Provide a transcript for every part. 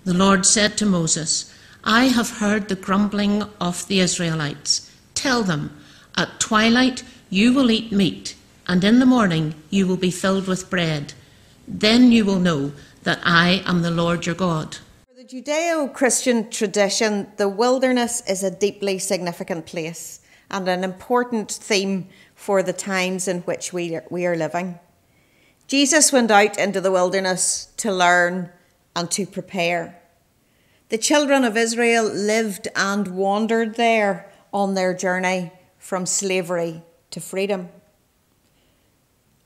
The Lord said to Moses, I have heard the grumbling of the Israelites. Tell them, at twilight you will eat meat, and in the morning you will be filled with bread. Then you will know that I am the Lord your God. For the Judeo-Christian tradition, the wilderness is a deeply significant place and an important theme for the times in which we are living. Jesus went out into the wilderness to learn and to prepare. The children of Israel lived and wandered there on their journey from slavery to freedom.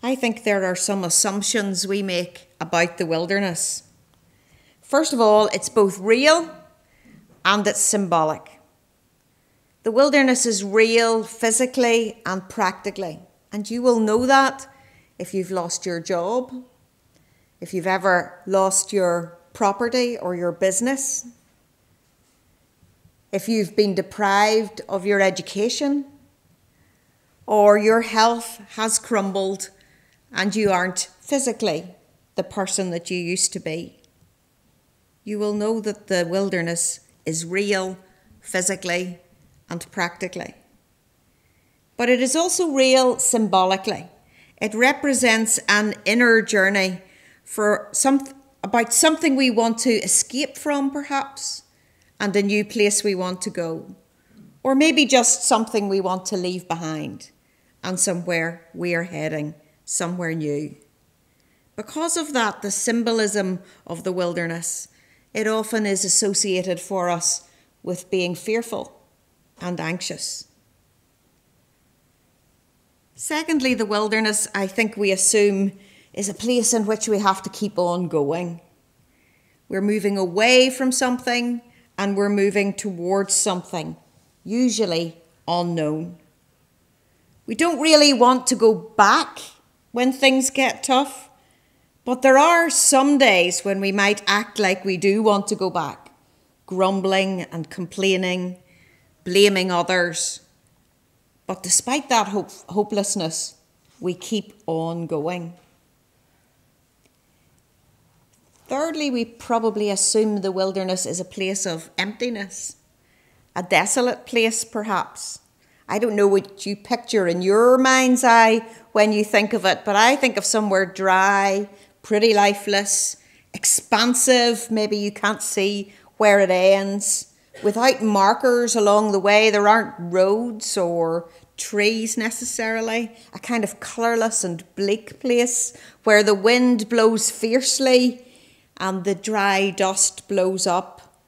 I think there are some assumptions we make about the wilderness. First of all, it's both real and it's symbolic. The wilderness is real physically and practically, and you will know that if you've lost your job, if you've ever lost your property or your business, if you've been deprived of your education, or your health has crumbled and you aren't physically the person that you used to be. You will know that the wilderness is real physically and practically. But it is also real symbolically. It represents an inner journey about something we want to escape from, perhaps, and a new place we want to go. Or maybe just something we want to leave behind and somewhere we are heading, somewhere new. Because of that, the symbolism of the wilderness, it often is associated for us with being fearful and anxious. Secondly, the wilderness, I think we assume, is a place in which we have to keep on going. We're moving away from something and we're moving towards something, usually unknown. We don't really want to go back when things get tough, but there are some days when we might act like we do want to go back, grumbling and complaining, blaming others. But despite that hopelessness, we keep on going. Thirdly, we probably assume the wilderness is a place of emptiness, a desolate place perhaps. I don't know what you picture in your mind's eye when you think of it, but I think of somewhere dry, pretty lifeless, expansive, maybe you can't see where it ends, without markers along the way. There aren't roads or trees necessarily, a kind of colourless and bleak place where the wind blows fiercely and the dry dust blows up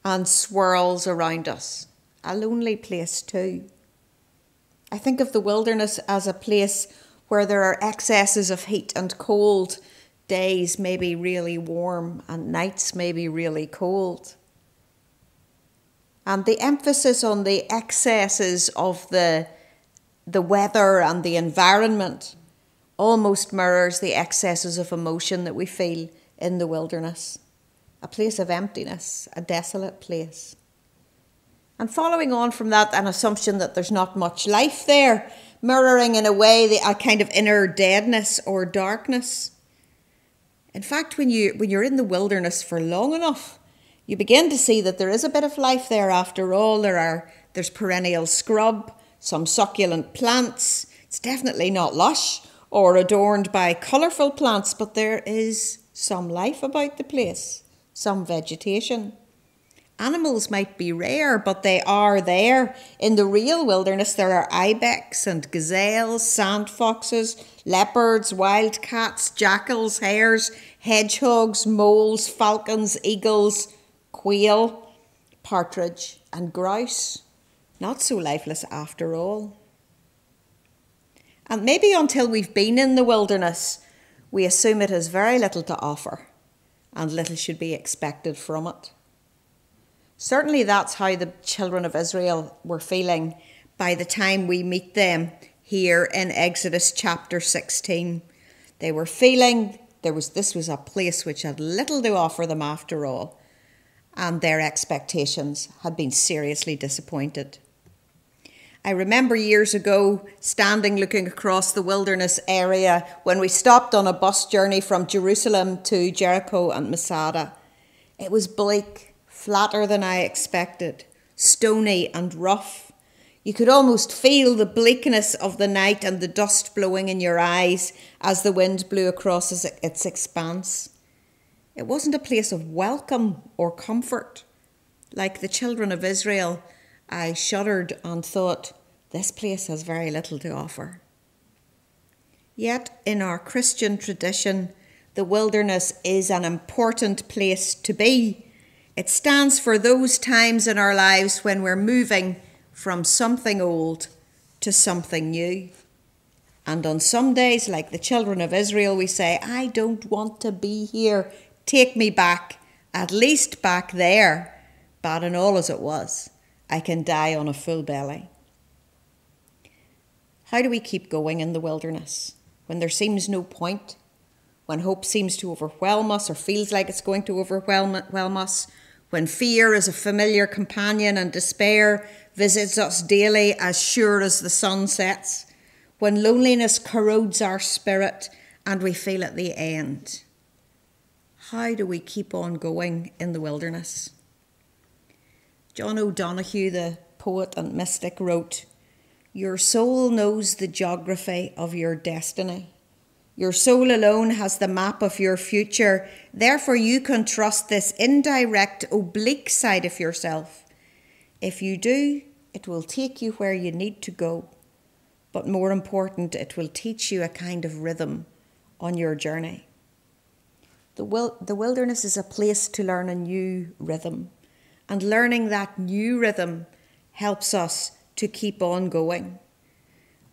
and swirls around us. A lonely place too. I think of the wilderness as a place where there are excesses of heat and cold. Days may be really warm and nights may be really cold. And the emphasis on the excesses of the weather and the environment almost mirrors the excesses of emotion that we feel in the wilderness. A place of emptiness, a desolate place. And following on from that, an assumption that there's not much life there, mirroring in a way a kind of inner deadness or darkness. In fact, when you're in the wilderness for long enough, you begin to see that there is a bit of life there after all. There's perennial scrub, some succulent plants. It's definitely not lush or adorned by colourful plants, but there is some life about the place, some vegetation. Animals might be rare, but they are there. In the real wilderness, there are ibex and gazelles, sand foxes, leopards, wild cats, jackals, hares, hedgehogs, moles, falcons, eagles, quail, partridge and grouse. Not so lifeless after all. And maybe until we've been in the wilderness, we assume it has very little to offer and little should be expected from it. Certainly that's how the children of Israel were feeling by the time we meet them here in Exodus chapter 16. They were feeling this was a place which had little to offer them after all, and their expectations had been seriously disappointed. I remember years ago standing looking across the wilderness area when we stopped on a bus journey from Jerusalem to Jericho and Masada. It was bleak, flatter than I expected, stony and rough. You could almost feel the bleakness of the night and the dust blowing in your eyes as the wind blew across its expanse. It wasn't a place of welcome or comfort. Like the children of Israel, I shuddered and thought, this place has very little to offer. Yet in our Christian tradition, the wilderness is an important place to be. It stands for those times in our lives when we're moving from something old to something new. And on some days, like the children of Israel, we say, I don't want to be here. Take me back, at least back there. Bad and all as it was, I can die on a full belly. How do we keep going in the wilderness when there seems no point? When hope seems to overwhelm us or feels like it's going to overwhelm us? When fear is a familiar companion and despair visits us daily as sure as the sun sets? When loneliness corrodes our spirit and we feel at the end? How do we keep on going in the wilderness? John O'Donoghue, the poet and mystic, wrote, "Your soul knows the geography of your destiny. Your soul alone has the map of your future. Therefore you can trust this indirect, oblique side of yourself. If you do, it will take you where you need to go. But more important, it will teach you a kind of rhythm on your journey." The wilderness is a place to learn a new rhythm. And learning that new rhythm helps us to keep on going.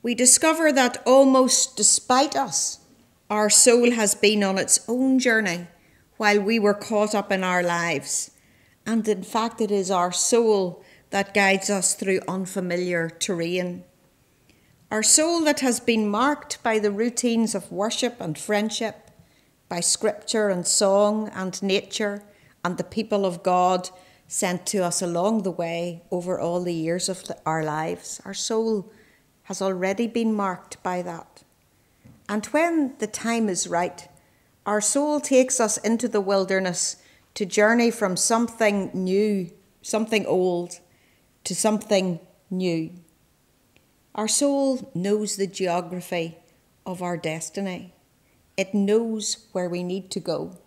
We discover that almost despite us, our soul has been on its own journey while we were caught up in our lives. And in fact, it is our soul that guides us through unfamiliar terrain. Our soul that has been marked by the routines of worship and friendship, by scripture and song and nature and the people of God sent to us along the way over all the years of our lives. Our soul has already been marked by that. And when the time is right, our soul takes us into the wilderness to journey from something new, something old, to something new. Our soul knows the geography of our destiny. It knows where we need to go,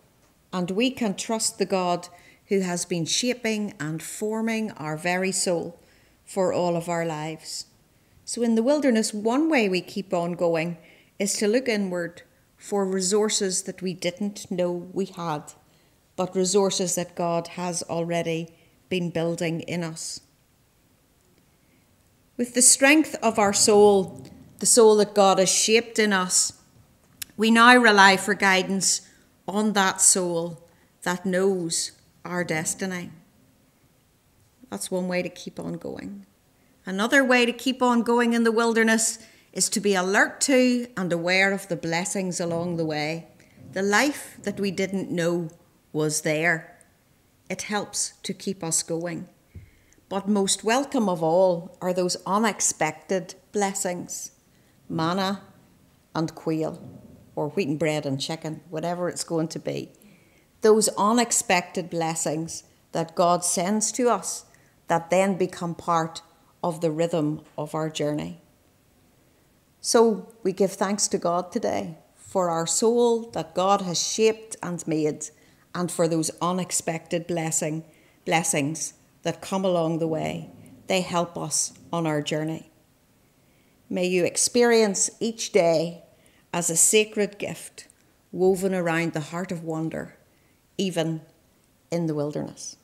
and we can trust the God who has been shaping and forming our very soul for all of our lives. So in the wilderness, one way we keep on going is to look inward for resources that we didn't know we had, but resources that God has already been building in us. With the strength of our soul, the soul that God has shaped in us, we now rely for guidance on that soul that knows our destiny. That's one way to keep on going. Another way to keep on going in the wilderness is to be alert to and aware of the blessings along the way. The life that we didn't know was there. It helps to keep us going. But most welcome of all are those unexpected blessings. Manna and quail, or wheaten bread and chicken, whatever it's going to be. Those unexpected blessings that God sends to us that then become part of the rhythm of our journey. So we give thanks to God today for our soul that God has shaped and made, and for those unexpected blessings that come along the way. They help us on our journey. May you experience each day as a sacred gift woven around the heart of wonder, even in the wilderness.